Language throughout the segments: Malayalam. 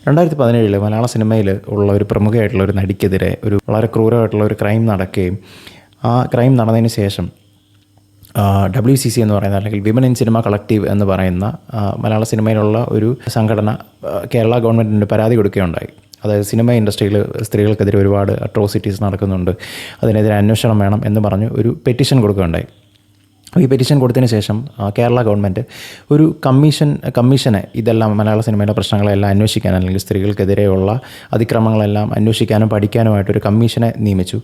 2017 മലയാള സിനിമയിൽ ഉള്ള ഒരു പ്രമുഖയായിട്ടുള്ള ഒരു നടിക്കെതിരെ ഒരു വളരെ ക്രൂരമായിട്ടുള്ള ഒരു ക്രൈം നടക്കുകയും ആ ക്രൈം നടന്നതിന് ശേഷം WCC എന്ന് പറയുന്ന അല്ലെങ്കിൽ വിമൻ ഇൻ സിനിമ കളക്റ്റീവ് എന്ന് പറയുന്ന മലയാള സിനിമയിലുള്ള ഒരു സംഘടന കേരള ഗവൺമെൻറ്റിന് പരാതി കൊടുക്കുകയുണ്ടായി. അതായത് സിനിമ ഇൻഡസ്ട്രിയിൽ സ്ത്രീകൾക്കെതിരെ ഒരുപാട് അട്രോസിറ്റീസ് നടക്കുന്നുണ്ട്, അതിനെതിരെ അന്വേഷണം വേണം എന്ന് പറഞ്ഞ് ഒരു പെറ്റീഷൻ കൊടുക്കുകയുണ്ടായി. ഈ പെറ്റീഷൻ കൊടുത്തതിന് ശേഷം കേരള ഗവൺമെൻറ് ഒരു കമ്മീഷനെ ഇതെല്ലാം മലയാള സിനിമയിലെ പ്രശ്നങ്ങളെല്ലാം അന്വേഷിക്കാൻ, അല്ലെങ്കിൽ സ്ത്രീകൾക്കെതിരെയുള്ള അതിക്രമങ്ങളെല്ലാം അന്വേഷിക്കാനും പഠിക്കാനുമായിട്ടൊരു കമ്മീഷനെ നിയമിച്ചു.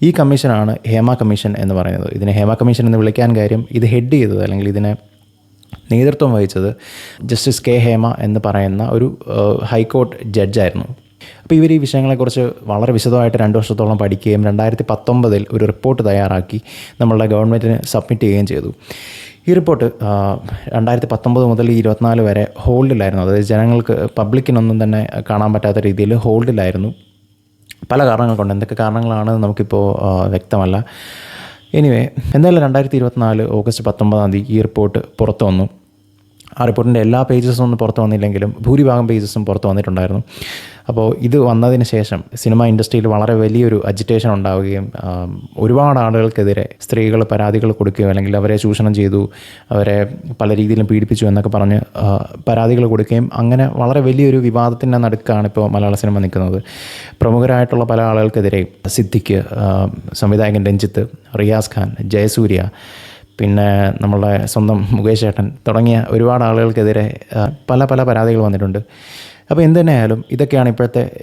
ഈ കമ്മീഷനാണ് ഹേമ കമ്മീഷൻ എന്ന് പറയുന്നത്. ഇതിനെ ഹേമ കമ്മീഷൻ എന്ന് വിളിക്കാൻ കാര്യം, ഇത് ഹെഡ് ചെയ്തത് അല്ലെങ്കിൽ ഇതിനെ നേതൃത്വം വഹിച്ചത് ജസ്റ്റിസ് കെ ഹേമ എന്ന് പറയുന്ന ഒരു ഹൈക്കോടതി ജഡ്ജായിരുന്നു. അപ്പോൾ ഇവർ ഈ വിഷയങ്ങളെക്കുറിച്ച് വളരെ വിശദമായിട്ട് 2 വർഷത്തോളം പഠിക്കുകയും 2019 ഒരു റിപ്പോർട്ട് തയ്യാറാക്കി നമ്മളുടെ ഗവൺമെൻറ്റിന് സബ്മിറ്റ് ചെയ്യുകയും ചെയ്തു. ഈ റിപ്പോർട്ട് 2019 മുതൽ 2024 വരെ ഹോൾഡിലായിരുന്നു. അതായത് ജനങ്ങൾക്ക്, പബ്ലിക്കിനൊന്നും തന്നെ കാണാൻ പറ്റാത്ത രീതിയിൽ ഹോൾഡിലായിരുന്നു. പല കാരണങ്ങൾ കൊണ്ട്, എന്തൊക്കെ കാരണങ്ങളാണ് നമുക്കിപ്പോൾ വ്യക്തമല്ല. എനിവേ, എന്തായാലും 2024 ഓഗസ്റ്റ് 19 ഈ റിപ്പോർട്ട് പുറത്തു വന്നു. ആ റിപ്പോർട്ടിൻ്റെ എല്ലാ പേജസും ഒന്നും പുറത്ത് വന്നില്ലെങ്കിലും ഭൂരിഭാഗം പേജസും പുറത്ത് വന്നിട്ടുണ്ടായിരുന്നു. അപ്പോൾ ഇത് വന്നതിന് ശേഷം സിനിമ ഇൻഡസ്ട്രിയിൽ വളരെ വലിയൊരു അജിറ്റേഷൻ ഉണ്ടാവുകയും ഒരുപാട് ആളുകൾക്കെതിരെ സ്ത്രീകൾ പരാതികൾ കൊടുക്കുകയോ അല്ലെങ്കിൽ അവരെ ചൂഷണം ചെയ്തു, അവരെ പല രീതിയിലും പീഡിപ്പിച്ചു എന്നൊക്കെ പറഞ്ഞ് പരാതികൾ കൊടുക്കുകയും അങ്ങനെ വളരെ വലിയൊരു വിവാദത്തിൻ്റെ നടുക്കാണ് ഇപ്പോൾ മലയാള സിനിമ നിൽക്കുന്നത്. പ്രമുഖരായിട്ടുള്ള പല ആളുകൾക്കെതിരെ സിദ്ദിഖ്, സംവിധായകൻ രഞ്ജിത്ത്, റിയാസ് ഖാൻ, ജയസൂര്യ, പിന്നെ നമ്മളുടെ സ്വന്തം മുകേഷ് ചേട്ടൻ തുടങ്ങിയ ഒരുപാട് ആളുകൾക്കെതിരെ പല പരാതികൾ വന്നിട്ടുണ്ട്. അപ്പോൾ എന്തുതന്നെയായാലും ഇതൊക്കെയാണ്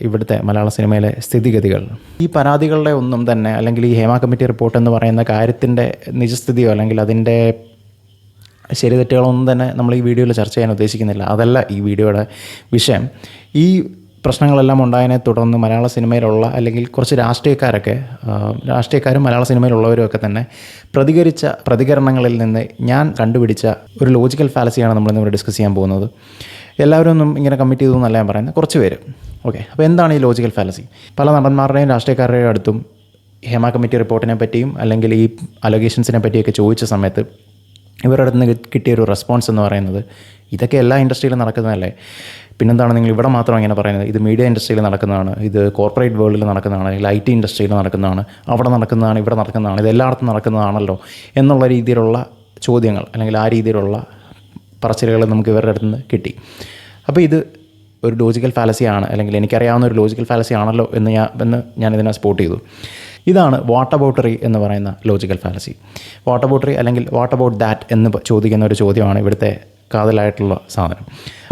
ഇവിടുത്തെ മലയാള സിനിമയിലെ സ്ഥിതിഗതികൾ. ഈ പരാതികളുടെ ഒന്നും തന്നെ, അല്ലെങ്കിൽ ഈ ഹേമ കമ്മിറ്റി റിപ്പോർട്ട് എന്ന് പറയുന്ന കാര്യത്തിൻ്റെ നിജസ്ഥിതിയോ അല്ലെങ്കിൽ അതിൻ്റെ ശരിതെറ്റുകളൊന്നും തന്നെ നമ്മൾ ഈ വീഡിയോയിൽ ചർച്ച ചെയ്യാൻ ഉദ്ദേശിക്കുന്നില്ല. അതല്ല ഈ വീഡിയോയുടെ വിഷയം. ഈ പ്രശ്നങ്ങളെല്ലാം ഉണ്ടായതിനെ തുടർന്ന് മലയാള സിനിമയിലുള്ള അല്ലെങ്കിൽ കുറച്ച് രാഷ്ട്രീയക്കാരും മലയാള സിനിമയിലുള്ളവരും ഒക്കെ തന്നെ പ്രതികരിച്ച പ്രതികരണങ്ങളിൽ നിന്ന് ഞാൻ കണ്ടുപിടിച്ച ഒരു ലോജിക്കൽ ഫാലസിയാണ് നമ്മളിന്നിവിടെ ഡിസ്കസ് ചെയ്യാൻ പോകുന്നത്. എല്ലാവരും ഒന്നും ഇങ്ങനെ കമ്മിറ്റ് ചെയ്തു എന്നല്ല ഞാൻ പറയുന്നത്, കുറച്ച് പേര്. ഓക്കെ, അപ്പോൾ എന്താണ് ഈ ലോജിക്കൽ ഫാലസി? പല നടന്മാരുടെയും രാഷ്ട്രീയക്കാരുടെയും അടുത്തും ഹേമ കമ്മിറ്റി റിപ്പോർട്ടിനെ പറ്റിയും അല്ലെങ്കിൽ ഈ അലഗേഷൻസിനെ പറ്റിയൊക്കെ ചോദിച്ച സമയത്ത് ഇവരുടെ അടുത്ത് നിന്ന് കിട്ടിയൊരു റെസ്പോൺസ് എന്ന് പറയുന്നത്, ഇതൊക്കെ എല്ലാ ഇൻഡസ്ട്രിയിലും നടക്കുന്നതല്ലേ, പിന്നെന്താണ് നിങ്ങൾ ഇവിടെ മാത്രം ഇങ്ങനെ പറയുന്നത്? ഇത് മീഡിയ ഇൻഡസ്ട്രിയിൽ നടക്കുന്നതാണ്, ഇത് കോർപ്പറേറ്റ് വേൾഡിൽ നടക്കുന്നതാണ്, അല്ലെങ്കിൽ IT ഇൻഡസ്ട്രിയിൽ നടക്കുന്നതാണ്, അവിടെ നടക്കുന്നതാണ്, ഇവിടെ നടക്കുന്നതാണ്, ഇത് എല്ലായിടത്തും നടക്കുന്നതാണല്ലോ എന്നുള്ള രീതിയിലുള്ള ചോദ്യങ്ങൾ അല്ലെങ്കിൽ ആ രീതിയിലുള്ള പറച്ചിലുകൾ നമുക്ക് ഇവരുടെ അടുത്ത് നിന്ന് കിട്ടി. അപ്പോൾ ഇത് ഒരു ലോജിക്കൽ ഫാലസിയാണ്, അല്ലെങ്കിൽ എനിക്കറിയാവുന്ന ഒരു ലോജിക്കൽ ഫാലസി ആണല്ലോ എന്ന് ഞാനിതിനെ സ്പോട്ട് ചെയ്തു. ഇതാണ് വാട്ട് അബൌട്ടറി എന്ന് പറയുന്ന ലോജിക്കൽ ഫാലസി. വാട്ട് അബൌട്ടറി അല്ലെങ്കിൽ വാട്ട് അബൌട്ട് ദാറ്റ് എന്ന് ചോദിക്കുന്ന ഒരു ചോദ്യമാണ് ഇവിടുത്തെ കാതലായിട്ടുള്ള സാധനം.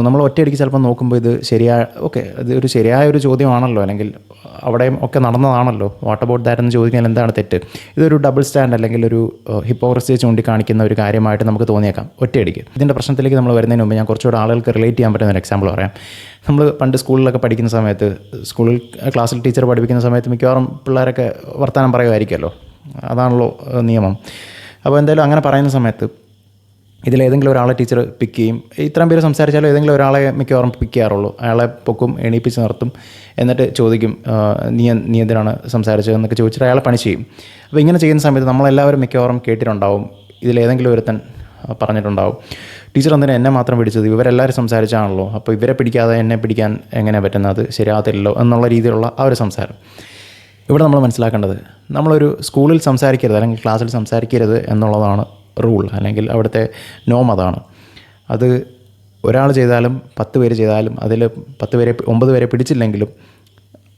നമ്മൾ ഒറ്റയടിക്ക് ചിലപ്പോൾ നോക്കുമ്പോൾ ഇത് ഒരു ശരിയായ ഒരു ചോദ്യമാണല്ലോ, അല്ലെങ്കിൽ അവിടെയും ഒക്കെ നടന്നതാണല്ലോ. വാട്ട് അബൌട്ട് ദാറ്റ് എന്ന് ചോദിക്കാൻ എന്താണ് തെറ്റ്? ഇതൊരു ഡബിൾ സ്റ്റാൻഡ് അല്ലെങ്കിൽ ഒരു ഹിപ്പോക്രസിയെ ചൂണ്ടിക്കാണിക്കുന്ന ഒരു കാര്യമായിട്ട് നമുക്ക് തോന്നിയേക്കാം ഒറ്റയടിക്ക്. ഇതിൻ്റെ പ്രശ്നത്തിലേക്ക് നമ്മൾ വരുന്നതിന് മുമ്പ് ഞാൻ കുറച്ചുകൂടെ ആളുകൾക്ക് റിലേറ്റ് ചെയ്യാൻ പറ്റുന്ന ഒരു എക്സാമ്പിൾ പറയാം. നമ്മൾ പണ്ട് സ്കൂളിലൊക്കെ പഠിക്കുന്ന സമയത്ത്, ക്ലാസ്സിൽ ടീച്ചർ പഠിപ്പിക്കുന്ന സമയത്ത് മിക്കവാറും പിള്ളേരൊക്കെ വർത്തമാനം പറയുമായിരിക്കുമല്ലോ, അതാണല്ലോ നിയമം. അപ്പോൾ എന്തായാലും അങ്ങനെ പറയുന്ന സമയത്ത് ഇതിലേതെങ്കിലും ഒരാളെ ടീച്ചർ പിക്ക് ചെയ്യും. ഇത്രയും പേര് സംസാരിച്ചാലും ഏതെങ്കിലും ഒരാളെ മിക്കവാറും പിക്ക് ചെയ്യാറുള്ളൂ. അയാളെ പൊക്കും, എണീപ്പിച്ച് നിർത്തും, എന്നിട്ട് ചോദിക്കും നീ എന്തിനാണ് സംസാരിച്ചതെന്നൊക്കെ ചോദിച്ചിട്ട് അയാളെ പണിഷ് ചെയ്യും. അപ്പോൾ ഇങ്ങനെ ചെയ്യുന്ന സമയത്ത് നമ്മളെല്ലാവരും മിക്കവാറും കേട്ടിട്ടുണ്ടാവും, ഇതിലേതെങ്കിലും ഒരുത്തൻ പറഞ്ഞിട്ടുണ്ടാവും, ടീച്ചർ എന്തിനാ എന്നെ മാത്രം പിടിച്ചത്, ഇവരെല്ലാവരും സംസാരിച്ചാണല്ലോ, അപ്പോൾ ഇവരെ പിടിക്കാതെ എന്നെ പിടിക്കാൻ എങ്ങനെ പറ്റുന്നത്, ശരിയാകത്തില്ലല്ലോ എന്നുള്ള രീതിയിലുള്ള ആ ഒരു സംസാരം. ഇവിടെ നമ്മൾ മനസ്സിലാക്കേണ്ടത്, നമ്മളൊരു സ്കൂളിൽ സംസാരിക്കരുത് അല്ലെങ്കിൽ ക്ലാസ്സിൽ സംസാരിക്കരുത് എന്നുള്ളതാണ് റൂൾ, അല്ലെങ്കിൽ അവിടുത്തെ നോം അതാണ്. അത് ഒരാൾ ചെയ്താലും 10 പേര് ചെയ്താലും അതിൽ 9 പേരെ പിടിച്ചില്ലെങ്കിലും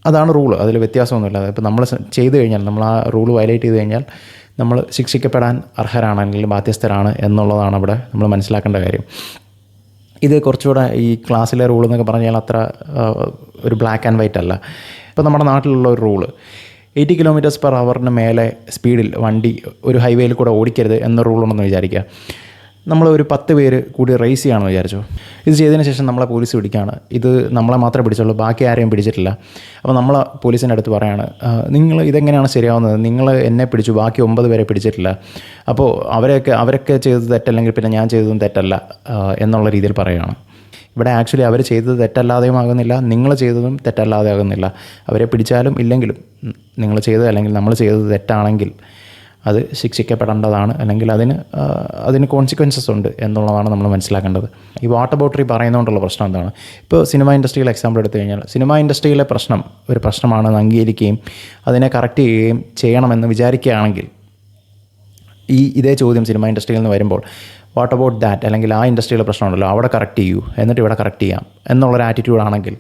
അതാണ് റൂള്, അതിൽ വ്യത്യാസമൊന്നുമില്ല. ഇപ്പോൾ നമ്മൾ ചെയ്തു കഴിഞ്ഞാൽ, നമ്മൾ ആ റൂൾ വയലേറ്റ് ചെയ്ത് കഴിഞ്ഞാൽ നമ്മൾ ശിക്ഷിക്കപ്പെടാൻ അർഹരാണ് അല്ലെങ്കിൽ ബാധ്യസ്ഥരാണ് എന്നുള്ളതാണ് അവിടെ നമ്മൾ മനസ്സിലാക്കേണ്ട കാര്യം. ഇത് കുറച്ചുകൂടെ ഈ ക്ലാസ്സിലെ റൂൾ എന്നൊക്കെ പറഞ്ഞാൽ അത്ര ഒരു ബ്ലാക്ക് ആൻഡ് വൈറ്റ് അല്ല. ഇപ്പോൾ നമ്മുടെ നാട്ടിലുള്ള ഒരു റൂള് 80 km/h മേലെ സ്പീഡിൽ വണ്ടി ഒരു ഹൈവേയിൽ കൂടെ ഓടിക്കരുത് എന്ന റൂളുണ്ടെന്ന് വിചാരിക്കുക. നമ്മൾ ഒരു 10 പേര് കൂടി റേസ് ചെയ്യുകയാണെന്ന് വിചാരിച്ചു. ഇത് ചെയ്തതിന് ശേഷം നമ്മളെ പോലീസ് പിടിക്കുകയാണ്. ഇത് നമ്മളെ മാത്രമേ പിടിച്ചുള്ളൂ, ബാക്കി ആരെയും പിടിച്ചിട്ടില്ല. അപ്പോൾ നമ്മൾ പോലീസിൻ്റെ അടുത്ത് പറയാണ്, നിങ്ങൾ ഇതെങ്ങനെയാണ് ശരിയാവുന്നത്, നിങ്ങൾ എന്നെ പിടിച്ചു, ബാക്കി 9 പേരെ പിടിച്ചിട്ടില്ല, അപ്പോൾ അവരൊക്കെ ചെയ്തത് തെറ്റല്ലെങ്കിൽ പിന്നെ ഞാൻ ചെയ്തതും തെറ്റല്ല എന്നുള്ള രീതിയിൽ പറയുകയാണ്. ഇവിടെ ആക്ച്വലി അവർ ചെയ്തത് തെറ്റല്ലാതെയും ആകുന്നില്ല, നിങ്ങൾ ചെയ്തതും തെറ്റല്ലാതെ ആകുന്നില്ല. അവരെ പിടിച്ചാലും ഇല്ലെങ്കിലും നിങ്ങൾ ചെയ്തത് അല്ലെങ്കിൽ നമ്മൾ ചെയ്തത് തെറ്റാണെങ്കിൽ അത് ശിക്ഷിക്കപ്പെടേണ്ടതാണ്, അല്ലെങ്കിൽ അതിന് കോൺസിക്വൻസസ് ഉണ്ട് എന്നുള്ളതാണ് നമ്മൾ മനസ്സിലാക്കേണ്ടത്. ഈ വാട്ടർ ബോട്ടറി പറയുന്നതുകൊണ്ടുള്ള പ്രശ്നം എന്താണ്? ഇപ്പോൾ സിനിമ ഇൻഡസ്ട്രിയിലെ എക്സാമ്പിൾ എടുത്തു കഴിഞ്ഞാൽ, സിനിമ ഇൻഡസ്ട്രിയിലെ പ്രശ്നം ഒരു പ്രശ്നമാണെന്ന് അംഗീകരിക്കുകയും അതിനെ കറക്റ്റ് ചെയ്യുകയും ചെയ്യണമെന്ന് വിചാരിക്കുകയാണെങ്കിൽ, ഇതേ ചോദ്യം സിനിമ ഇൻഡസ്ട്രിയിൽ നിന്ന് വരുമ്പോൾ വാട്ട് അബൌട്ട് ദാറ്റ്, അല്ലെങ്കിൽ ആ ഇൻഡസ്ട്രിയിലെ പ്രശ്നമുണ്ടല്ലോ അവിടെ കറക്റ്റ് ചെയ്യൂ, എന്നിട്ട് ഇവിടെ കറക്റ്റ് ചെയ്യാം എന്നുള്ളൊരു ആറ്റിറ്റ്യൂഡാണെങ്കിൽ,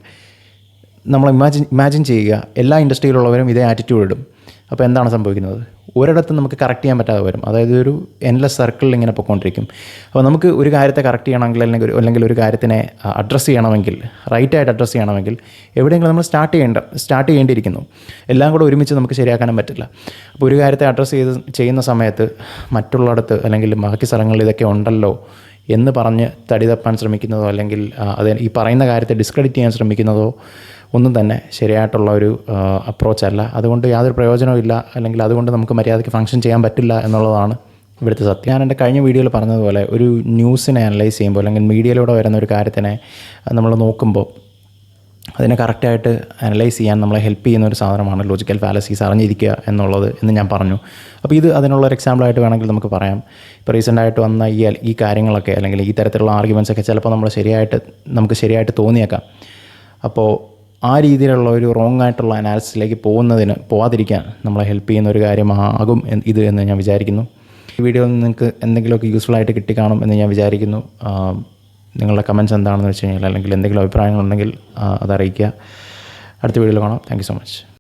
നമ്മൾ ഇമാജിൻ ചെയ്യുക എല്ലാ ഇൻഡസ്ട്രിയിലുള്ളവരും ഇതേ ആറ്റിറ്റ്യൂഡ് ഇടും. അപ്പോൾ എന്താണ് സംഭവിക്കുന്നത്? ഒരിടത്തും നമുക്ക് കറക്റ്റ് ചെയ്യാൻ പറ്റാതെ വരും. അതായത് ഒരു എൻലെസ് സർക്കിളിൽ ഇങ്ങനെ പൊയ്ക്കൊണ്ടിരിക്കും. അപ്പോൾ നമുക്ക് ഒരു കാര്യത്തെ കറക്റ്റ് ചെയ്യണമെങ്കിൽ, അല്ലെങ്കിൽ ഒരു കാര്യത്തിനെ അഡ്രസ്സ് ചെയ്യണമെങ്കിൽ, റൈറ്റായിട്ട് അഡ്രസ്സ് ചെയ്യണമെങ്കിൽ എവിടെയെങ്കിലും നമ്മൾ സ്റ്റാർട്ട് ചെയ്യേണ്ടിയിരിക്കുന്നു. എല്ലാം കൂടെ ഒരുമിച്ച് നമുക്ക് ശരിയാക്കാനും പറ്റില്ല. അപ്പോൾ ഒരു കാര്യത്തെ അഡ്രസ്സ് ചെയ്യുന്ന സമയത്ത് മറ്റുള്ളിടത്ത് അല്ലെങ്കിൽ ബാക്കി സ്ഥലങ്ങളിൽ ഇതൊക്കെ ഉണ്ടല്ലോ എന്ന് പറഞ്ഞ് തടി തപ്പാൻ ശ്രമിക്കുന്നതോ, അല്ലെങ്കിൽ ഈ പറയുന്ന കാര്യത്തെ ഡിസ്ക്രെഡിറ്റ് ചെയ്യാൻ ശ്രമിക്കുന്നതോ ഒന്നും തന്നെ ശരിയായിട്ടുള്ള ഒരു അപ്രോച്ചല്ല. അതുകൊണ്ട് യാതൊരു പ്രയോജനവും ഇല്ല, അല്ലെങ്കിൽ അതുകൊണ്ട് നമുക്ക് മര്യാദയ്ക്ക് ഫങ്ഷൻ ചെയ്യാൻ പറ്റില്ല എന്നുള്ളതാണ് ഇവിടുത്തെ സത്യം. ഞാൻ എൻ്റെ കഴിഞ്ഞ വീഡിയോയിൽ പറഞ്ഞതുപോലെ, ഒരു ന്യൂസിനെ അനലൈസ് ചെയ്യുമ്പോൾ, അല്ലെങ്കിൽ മീഡിയയിലൂടെ വരുന്ന ഒരു കാര്യത്തിനെ നമ്മൾ നോക്കുമ്പോൾ അതിനെ കറക്റ്റായിട്ട് അനലൈസ് ചെയ്യാൻ നമ്മളെ ഹെൽപ്പ് ചെയ്യുന്ന ഒരു സാധനമാണ് ലോജിക്കൽ ഫാലസീസ് അറിഞ്ഞിരിക്കുക എന്നുള്ളത് എന്ന് ഞാൻ പറഞ്ഞു. അപ്പോൾ ഇത് അതിനുള്ളൊരു എക്സാമ്പിളായിട്ട് വേണമെങ്കിൽ നമുക്ക് പറയാം. ഇപ്പോൾ റീസെൻ്റായിട്ട് വന്ന ഈ കാര്യങ്ങളൊക്കെ, അല്ലെങ്കിൽ ഈ തരത്തിലുള്ള ആർഗ്യുമെൻറ്റ്സൊക്കെ ചിലപ്പോൾ നമുക്ക് ശരിയായിട്ട് തോന്നിയേക്കാം. അപ്പോൾ ആ രീതിയിലുള്ള ഒരു റോങ് ആയിട്ടുള്ള അനാലിസിസിലേക്ക് പോകാതിരിക്കാൻ നമ്മളെ ഹെൽപ്പ് ചെയ്യുന്ന ഒരു കാര്യമാകും ഇത് എന്ന് ഞാൻ വിചാരിക്കുന്നു. ഈ വീഡിയോയിൽ നിങ്ങൾക്ക് എന്തെങ്കിലുമൊക്കെ യൂസ്ഫുൾ ആയിട്ട് കിട്ടിക്കാണും എന്ന് ഞാൻ വിചാരിക്കുന്നു. നിങ്ങളുടെ കമൻറ്റ്സ് എന്താണെന്ന് വെച്ച് കഴിഞ്ഞാൽ, അല്ലെങ്കിൽ എന്തെങ്കിലും അഭിപ്രായങ്ങളുണ്ടെങ്കിൽ അതറിയിക്കുക. അടുത്ത വീഡിയോയിൽ കാണാം. Thank you so much.